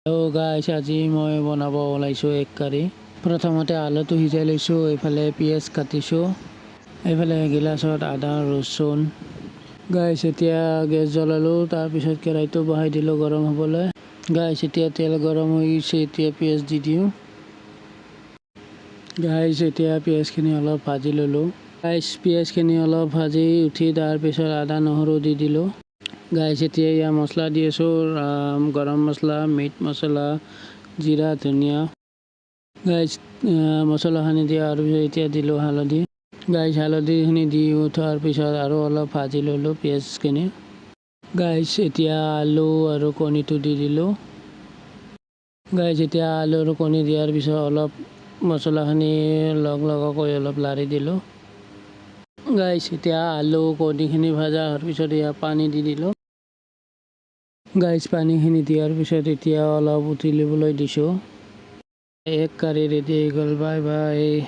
Hello' গাইছ, আজি মই বনাব ওলাইছোঁ এগ কাৰী। প্ৰথমতে আলুটো সিজাই লৈছোঁ, এইফালে পিঁয়াজ কাটিছোঁ, এইফালে গিলাচত আদা ৰচুন। গাইছ, এতিয়া গেছ জ্বলালোঁ, তাৰপিছত কেৰাহীটো বহাই দিলোঁ গৰম হ'বলৈ। গাইছ, এতিয়া তেল গৰম হৈ গৈছে, এতিয়া পিঁয়াজ দি দিওঁ। গাইছ, এতিয়া পিঁয়াজখিনি অলপ ভাজি ল'লোঁ। গাইছ, পিঁয়াজখিনি অলপ ভাজি উঠি তাৰপিছত আদা নহৰু দি দিলোঁ। গাইছ, এতিয়া ইয়াৰ মছলা দি আছোঁ, গৰম মছলা, মিট মছলা, জিৰা, ধনিয়া। গাইছ, মছলাখিনি দিয়াৰ পিছত এতিয়া দিলোঁ হালধি। গাইছ, হালধিখিনি দি উঠাৰ পিছত আৰু অলপ ভাজি ল'লোঁ পিঁয়াজখিনি। গাইছ, এতিয়া আলু আৰু কণীটো দি দিলোঁ। গাইছ, এতিয়া আলু আৰু কণী দিয়াৰ পিছত অলপ মছলাখিনি লগাকৈ অলপ লাৰি দিলোঁ। গাইছ, এতিয়া আলু কণীখিনি ভজা হোৱাৰ পিছত ইয়াত পানী দি দিলোঁ। গাইছ, পানীখিনি দিয়াৰ পিছত এতিয়া অলপ উতলিবলৈ দিছোঁ। এগ কাৰী ৰেডি হৈ গ'ল। Bye bye.